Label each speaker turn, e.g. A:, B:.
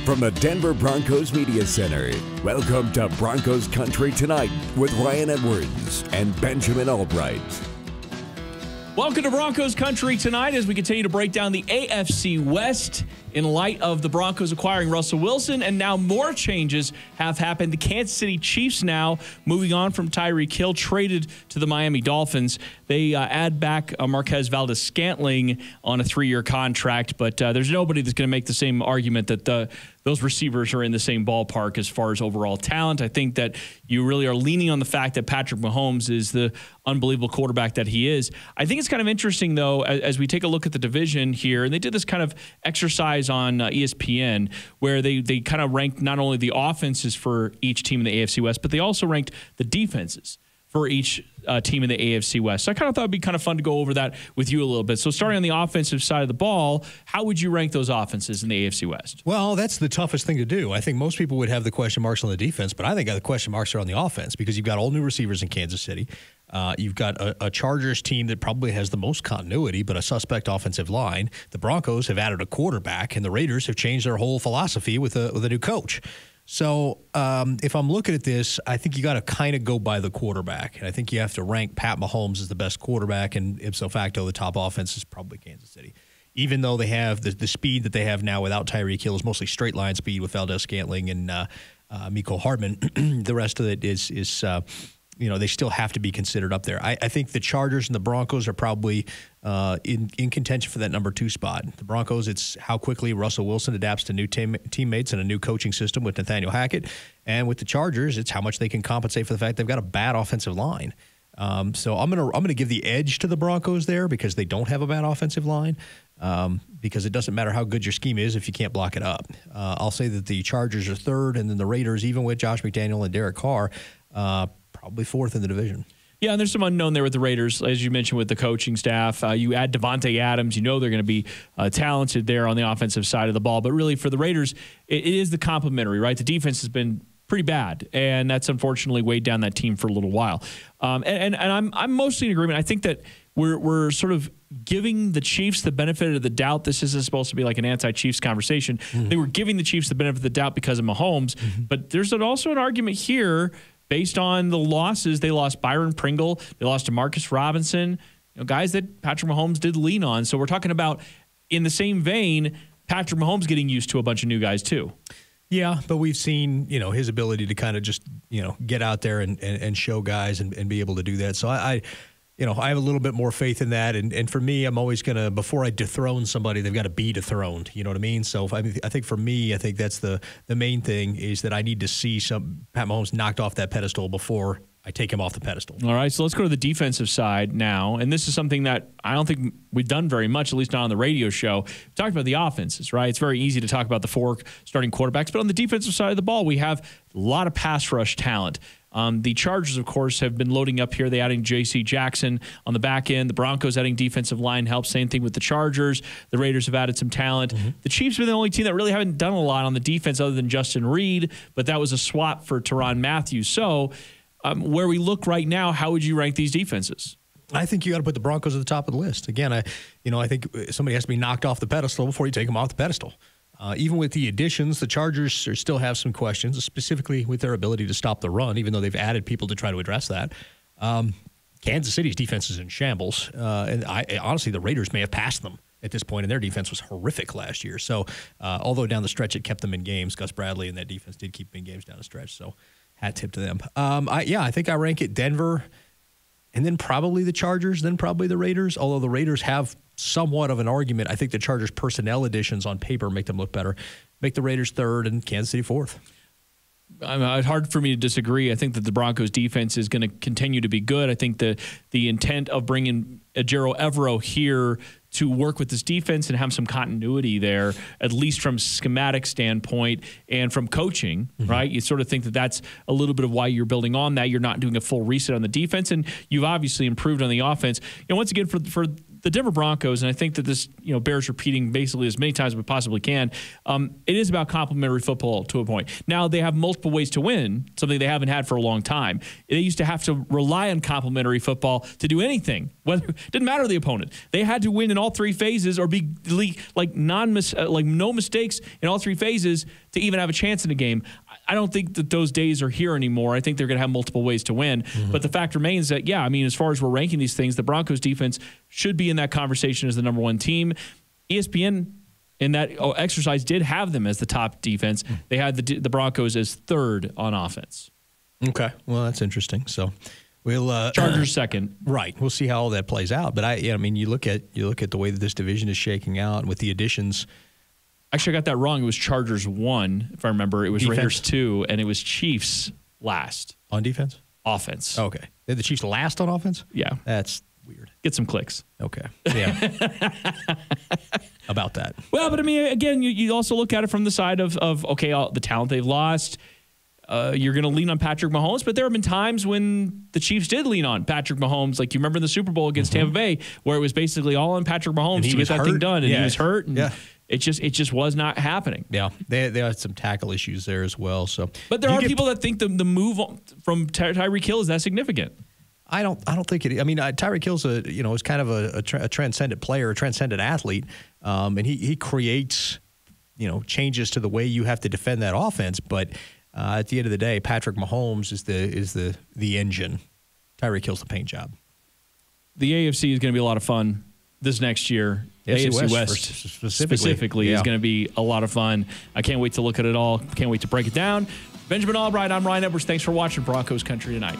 A: From the Denver Broncos Media Center, welcome to Broncos Country Tonight with Ryan Edwards and Benjamin Allbright.
B: Welcome to Broncos Country Tonight as we continue to break down the AFC West in light of the Broncos acquiring Russell Wilson, and now more changes have happened. The Kansas City Chiefs now moving on from Tyreek Hill, traded to the Miami Dolphins. They add back Marquez Valdes-Scantling on a 3-year contract, but there's nobody that's going to make the same argument that those receivers are in the same ballpark as far as overall talent. I think that you really are leaning on the fact that Patrick Mahomes is the unbelievable quarterback that he is. I think it's kind of interesting, though, as we take a look at the division here, and they did this kind of exercise on ESPN where they kind of ranked not only the offenses for each team in the AFC West, but they also ranked the defenses for each team in the AFC West. So I kind of thought it'd be kind of fun to go over that with you a little bit. So starting on the offensive side of the ball, how would you rank those offenses in the AFC West?
C: Well, that's the toughest thing to do. I think most people would have the question marks on the defense, but I think the question marks are on the offense because you've got all new receivers in Kansas City. You've got a Chargers team that probably has the most continuity, but a suspect offensive line. The Broncos have added a quarterback, and the Raiders have changed their whole philosophy with a new coach. So if I'm looking at this, I think you got to kind of go by the quarterback. And I think you have to rank Pat Mahomes as the best quarterback, and ipso facto, the top offense is probably Kansas City. Even though they have the speed that they have now without Tyreek Hill is mostly straight line speed with Valdes-Scantling and Mecole Hardman. The rest of it is they still have to be considered up there. I think the Chargers and the Broncos are probably in contention for that number 2 spot. The Broncos, it's how quickly Russell Wilson adapts to new teammates and a new coaching system with Nathaniel Hackett. And with the Chargers, it's how much they can compensate for the fact they've got a bad offensive line. So I'm gonna give the edge to the Broncos there because they don't have a bad offensive line. Because it doesn't matter how good your scheme is if you can't block it up. I'll say that the Chargers are 3rd, and then the Raiders, even with Josh McDaniel and Derek Carr, probably 4th in the division.
B: Yeah, and there's some unknown there with the Raiders, as you mentioned, with the coaching staff. You add Devontae Adams, you know they're going to be talented there on the offensive side of the ball. But really, for the Raiders, it is the complementary, right? The defense has been pretty bad, and that's unfortunately weighed down that team for a little while. And I'm mostly in agreement. I think that we're sort of giving the Chiefs the benefit of the doubt. This isn't supposed to be like an anti-Chiefs conversation. They were giving the Chiefs the benefit of the doubt because of Mahomes. But there's also an argument here based on the losses. They lost Byron Pringle. They lost DeMarcus Robinson, guys that Patrick Mahomes did lean on. So we're talking about, in the same vein, Patrick Mahomes getting used to a bunch of new guys too.
C: Yeah, but we've seen, his ability to kind of just, get out there and show guys and be able to do that. So I have a little bit more faith in that. And for me, I'm always going to, before I dethrone somebody, they've got to be dethroned. You know what I mean? So I think for me, I think that's the main thing is that I need to see Pat Mahomes knocked off that pedestal before I take him off the pedestal.
B: All right, so let's go to the defensive side now. And this is something that I don't think we've done very much, at least not on the radio show. We talked about the offenses, right? It's very easy to talk about the 4 starting quarterbacks. But on the defensive side of the ball, we have a lot of pass rush talent. The Chargers, of course, have been loading up here. They adding J.C. Jackson on the back end. The Broncos adding defensive line help. Same thing with the Chargers. The Raiders have added some talent. The Chiefs have been the only team that really haven't done a lot on the defense other than Justin Reed, but that was a swap for Tyrann Mathieu. So where we look right now, how would you rank these defenses?
C: I think you got to put the Broncos at the top of the list. Again, I think somebody has to be knocked off the pedestal before you take them off the pedestal. Even with the additions, the Chargers still have some questions, specifically with their ability to stop the run, even though they've added people to try to address that. Kansas City's defense is in shambles. And honestly, the Raiders may have passed them at this point, and their defense was horrific last year. So although down the stretch it kept them in games, Gus Bradley and that defense did keep them in games down the stretch. So hat tip to them. I think I rank it Denver, and then probably the Chargers, then probably the Raiders, although the Raiders have somewhat of an argument. I think the Chargers' personnel additions on paper make them look better. Make the Raiders 3rd and Kansas City 4th.
B: It's hard for me to disagree. I think that the Broncos' defense is going to continue to be good. I think the intent of bringing Ejiro Evero here to work with this defense and have some continuity there, at least from schematic standpoint and from coaching, right? You sort of think that that's a little bit of why you're building on that. You're not doing a full reset on the defense, and you've obviously improved on the offense. Once again, for the Denver Broncos, and I think that this bears repeating basically as many times as we possibly can, it is about complementary football to a point. Now, they have multiple ways to win, something they haven't had for a long time. They used to have to rely on complementary football to do anything. It didn't matter the opponent. They had to win in all 3 phases or be like no mistakes in all 3 phases to even have a chance in a game. I don't think that those days are here anymore. I think they're going to have multiple ways to win. But the fact remains that, yeah, I mean, as far as we're ranking these things, the Broncos defense should be in that conversation as the number one team. ESPN in that exercise did have them as the top defense. They had the Broncos as third on offense.
C: Okay. Well, that's interesting. So we'll
B: Chargers second.
C: Right. We'll see how all that plays out. But I mean, you look at the way that this division is shaking out with the additions.
B: Actually, I got that wrong. It was Chargers 1, if I remember. It was
C: Defense.
B: Raiders 2, and it was Chiefs last.
C: On defense?
B: Offense.
C: Okay. They're the Chiefs last on offense?
B: Yeah.
C: That's weird.
B: Get some clicks.
C: Okay. Yeah. About that.
B: Well, but I mean, again, you also look at it from the side of okay, the talent they've lost. You're going to lean on Patrick Mahomes, but there have been times when the Chiefs did lean on Patrick Mahomes. Like you remember in the Super Bowl against Tampa Bay, where it was basically all on Patrick Mahomes to get that thing done, and he was hurt, and it just was not happening.
C: Yeah, they had some tackle issues there as well. So,
B: but there are people that think the move from Tyreek Hill is that significant.
C: I don't think it. I mean, Tyreek Hill's is kind of a transcendent player, a transcendent athlete, and he creates changes to the way you have to defend that offense. But at the end of the day, Patrick Mahomes is the engine. Tyreek Hill's the paint job.
B: The AFC is going to be a lot of fun this next year. AFC West specifically is going to be a lot of fun. I can't wait to look at it all. Can't wait to break it down. Benjamin Allbright, I'm Ryan Edwards. Thanks for watching Broncos Country Tonight.